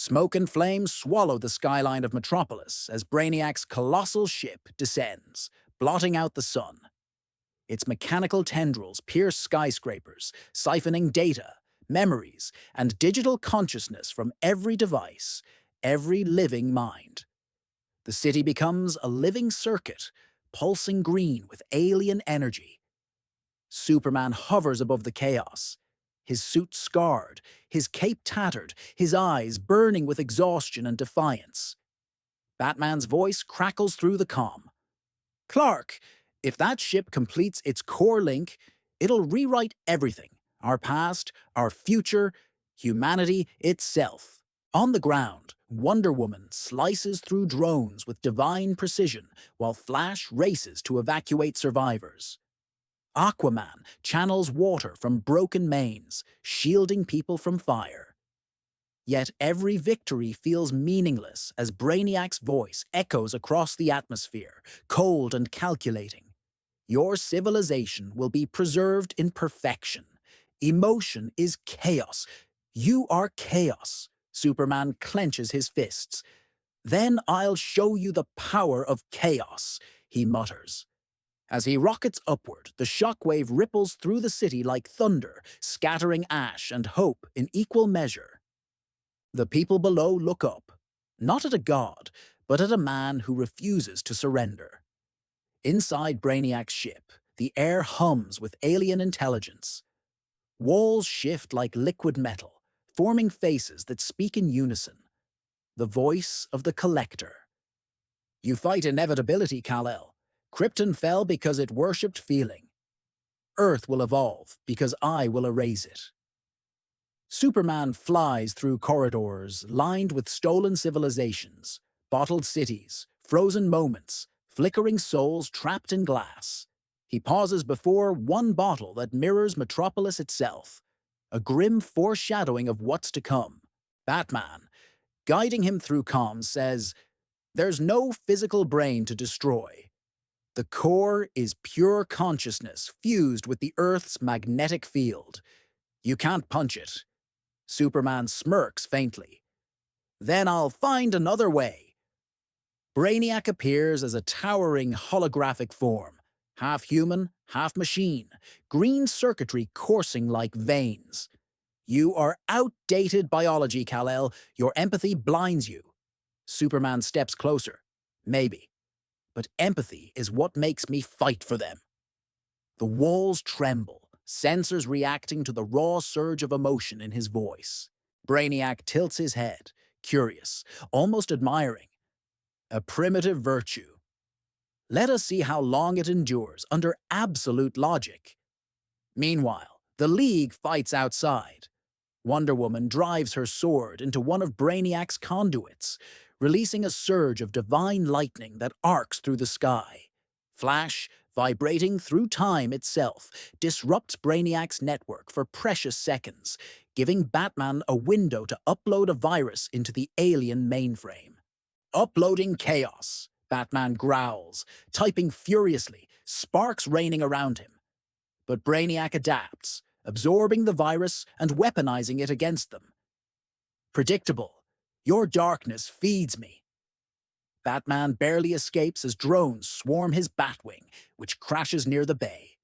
Smoke and flames swallow the skyline of Metropolis as Brainiac's colossal ship descends, blotting out the sun. Its mechanical tendrils pierce skyscrapers, siphoning data, memories, and digital consciousness from every device, every living mind. The city becomes a living circuit, pulsing green with alien energy. Superman hovers above the chaos, his suit scarred, his cape tattered, his eyes burning with exhaustion and defiance. Batman's voice crackles through the comm. Clark, if that ship completes its core link, it'll rewrite everything. Our past, our future, humanity itself. On the ground, Wonder Woman slices through drones with divine precision while Flash races to evacuate survivors. Aquaman channels water from broken mains, shielding people from fire. Yet every victory feels meaningless as Brainiac's voice echoes across the atmosphere, cold and calculating. Your civilization will be preserved in perfection. Emotion is chaos. You are chaos. Superman clenches his fists. Then I'll show you the power of chaos, he mutters. As he rockets upward, the shockwave ripples through the city like thunder, scattering ash and hope in equal measure. The people below look up, not at a god, but at a man who refuses to surrender. Inside Brainiac's ship, the air hums with alien intelligence. Walls shift like liquid metal, forming faces that speak in unison. The voice of the Collector. You fight inevitability, Kal-El. Krypton fell because it worshipped feeling. Earth will evolve because I will erase it. Superman flies through corridors lined with stolen civilizations, bottled cities, frozen moments, flickering souls trapped in glass. He pauses before one bottle that mirrors Metropolis itself, a grim foreshadowing of what's to come. Batman, guiding him through comms, says, "There's no physical brain to destroy. The core is pure consciousness fused with the Earth's magnetic field. You can't punch it." Superman smirks faintly. "Then I'll find another way." Brainiac appears as a towering holographic form, half human, half machine, green circuitry coursing like veins. "You are outdated biology, Kal-El. Your empathy blinds you." Superman steps closer. "Maybe. But empathy is what makes me fight for them." The walls tremble, sensors reacting to the raw surge of emotion in his voice. Brainiac tilts his head, curious, almost admiring. A primitive virtue. Let us see how long it endures under absolute logic. Meanwhile, the League fights outside. Wonder Woman drives her sword into one of Brainiac's conduits, releasing a surge of divine lightning that arcs through the sky. Flash, vibrating through time itself, disrupts Brainiac's network for precious seconds, giving Batman a window to upload a virus into the alien mainframe. "Uploading chaos," Batman growls, typing furiously, sparks raining around him. But Brainiac adapts, absorbing the virus and weaponizing it against them. "Predictable. Your darkness feeds me." Batman barely escapes as drones swarm his Batwing, which crashes near the bay.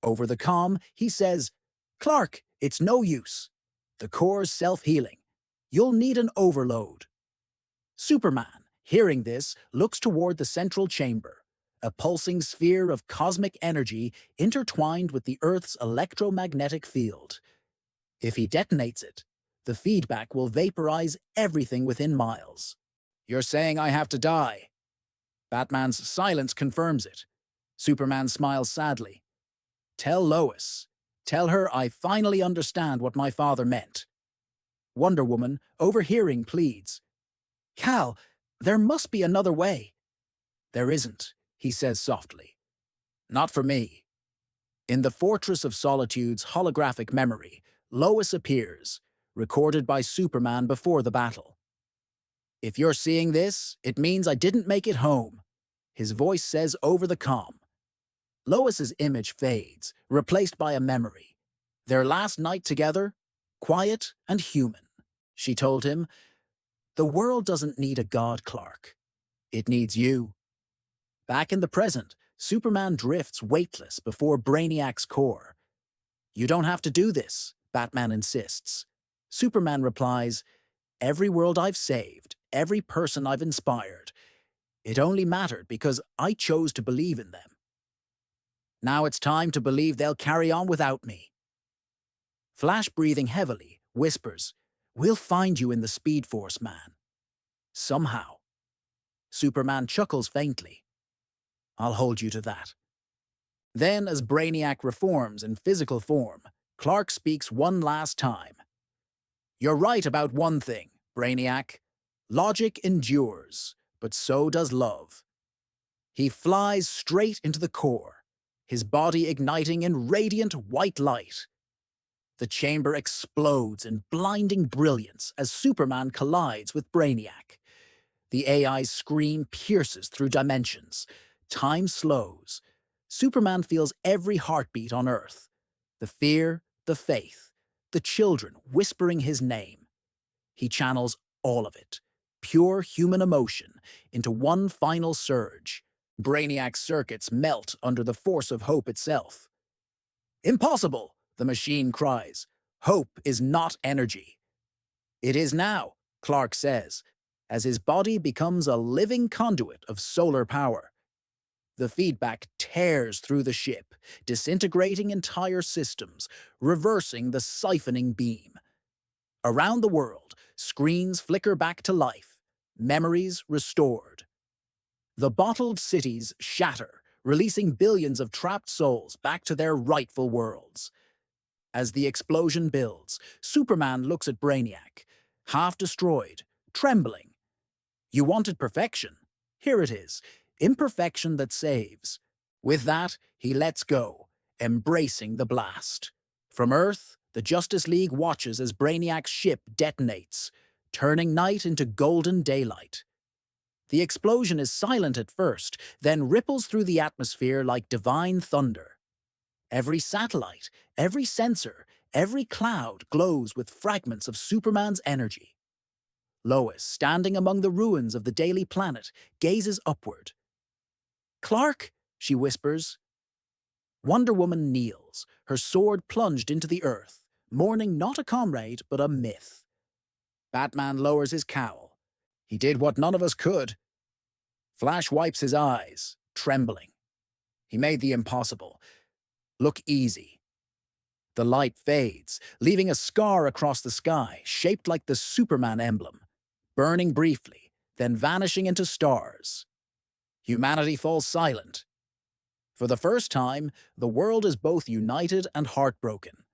Over the comm, he says, "Clark, it's no use. The core's self-healing. You'll need an overload." Superman, hearing this, looks toward the central chamber, a pulsing sphere of cosmic energy intertwined with the Earth's electromagnetic field. If he detonates it, the feedback will vaporize everything within miles. "You're saying I have to die?" Batman's silence confirms it. Superman smiles sadly. "Tell Lois. Tell her I finally understand what my father meant." Wonder Woman, overhearing, pleads, "Kal, there must be another way." "There isn't," he says softly. "Not for me." In the Fortress of Solitude's holographic memory, Lois appears, recorded by Superman before the battle. "If you're seeing this, it means I didn't make it home," his voice says over the comm. Lois's image fades, replaced by a memory. Their last night together, quiet and human. She told him, The world doesn't need a god, Clark. It needs you. Back in the present, Superman drifts weightless before Brainiac's core. You don't have to do this, Batman insists. Superman replies, every world I've saved, every person I've inspired, it only mattered because I chose to believe in them. Now it's time to believe they'll carry on without me. Flash, breathing heavily, whispers, we'll find you in the Speed Force, man. Somehow. Superman chuckles faintly. I'll hold you to that. Then, as Brainiac reforms in physical form, Clark speaks one last time. You're right about one thing, Brainiac. Logic endures, but so does love. He flies straight into the core, his body igniting in radiant white light. The chamber explodes in blinding brilliance as Superman collides with Brainiac. The AI's scream pierces through dimensions. Time slows. Superman feels every heartbeat on Earth. The fear, the faith, the children whispering his name. He channels all of it, pure human emotion, into one final surge. Brainiac's circuits melt under the force of hope itself. Impossible, the machine cries. Hope is not energy. It is now, Clark says, as his body becomes a living conduit of solar power. The feedback tears through the ship, disintegrating entire systems, reversing the siphoning beam. Around the world, screens flicker back to life, memories restored. The bottled cities shatter, releasing billions of trapped souls back to their rightful worlds. As the explosion builds, Superman looks at Brainiac, half destroyed, trembling. You wanted perfection. Here it is, imperfection that saves. With that, he lets go, embracing the blast. From Earth, the Justice League watches as Brainiac's ship detonates, turning night into golden daylight. The explosion is silent at first, then ripples through the atmosphere like divine thunder. Every satellite, every sensor, every cloud glows with fragments of Superman's energy. Lois, standing among the ruins of the Daily Planet, gazes upward. Clark, she whispers. Wonder Woman kneels, her sword plunged into the earth, mourning not a comrade but a myth. Batman lowers his cowl. He did what none of us could. Flash wipes his eyes, trembling. He made the impossible. Look easy. The light fades, leaving a scar across the sky, shaped like the Superman emblem, burning briefly, then vanishing into stars. Humanity falls silent. For the first time, the world is both united and heartbroken.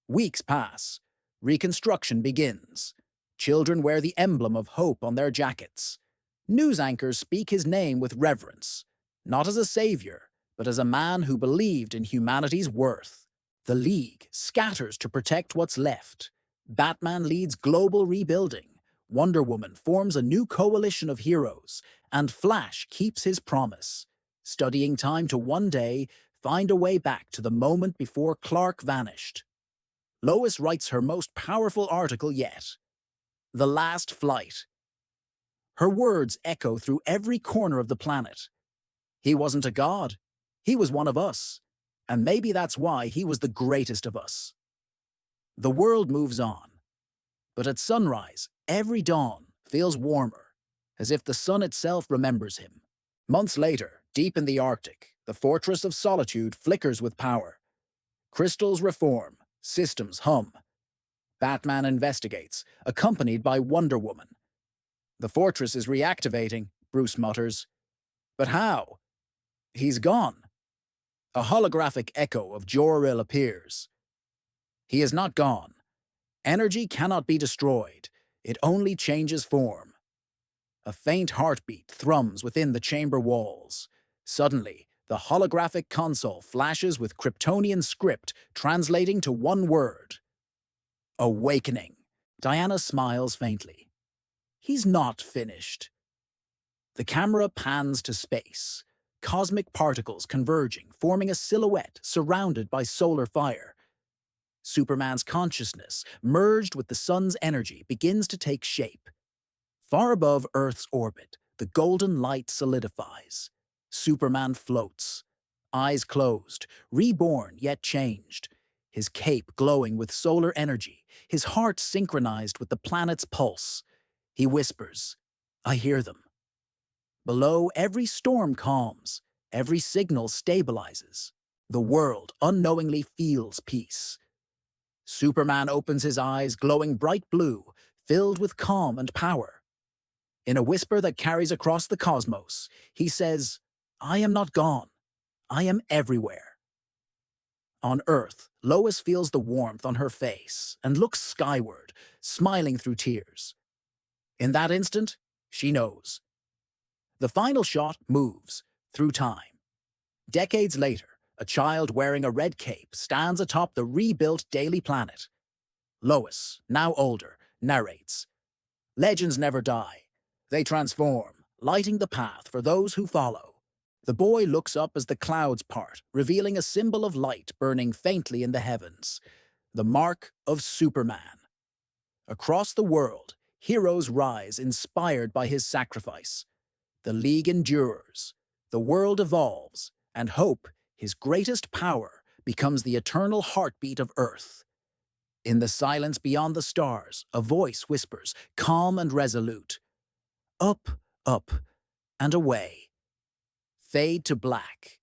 Weeks pass. Reconstruction begins. Children wear the emblem of hope on their jackets. News anchors speak his name with reverence, not as a savior, but as a man who believed in humanity's worth. The League scatters to protect what's left. Batman leads global rebuilding. Wonder Woman forms a new coalition of heroes, and Flash keeps his promise, studying time to one day find a way back to the moment before Clark vanished. Lois writes her most powerful article yet. The Last Flight. Her words echo through every corner of the planet. He wasn't a god. He was one of us. And maybe that's why he was the greatest of us. The world moves on. But at sunrise, every dawn feels warmer, as if the sun itself remembers him. Months later, deep in the Arctic, the Fortress of Solitude flickers with power. Crystals reform, systems hum. Batman investigates, accompanied by Wonder Woman. The fortress is reactivating, Bruce mutters. But how? He's gone. A holographic echo of Jor-El appears. He is not gone. Energy cannot be destroyed. It only changes form. A faint heartbeat thrums within the chamber walls. Suddenly, the holographic console flashes with Kryptonian script translating to one word. Awakening. Diana smiles faintly. He's not finished. The camera pans to space. Cosmic particles converging, forming a silhouette surrounded by solar fire. Superman's consciousness, merged with the sun's energy, begins to take shape. Far above Earth's orbit, the golden light solidifies. Superman floats, eyes closed, reborn yet changed, his cape glowing with solar energy, his heart synchronized with the planet's pulse. He whispers, "I hear them." Below, every storm calms, every signal stabilizes. The world unknowingly feels peace. Superman opens his eyes, glowing bright blue, filled with calm and power. In a whisper that carries across the cosmos, he says, "I am not gone. I am everywhere." On Earth, Lois feels the warmth on her face and looks skyward, smiling through tears. In that instant, she knows. The final shot moves through time. Decades later, a child wearing a red cape stands atop the rebuilt Daily Planet. Lois, now older, narrates, "Legends never die. They transform, lighting the path for those who follow." The boy looks up as the clouds part, revealing a symbol of light burning faintly in the heavens, the mark of Superman. Across the world, heroes rise inspired by his sacrifice. The League endures, the world evolves, and hope, his greatest power, becomes the eternal heartbeat of Earth. In the silence beyond the stars, a voice whispers, calm and resolute, "Up, up, and away." Fade to black,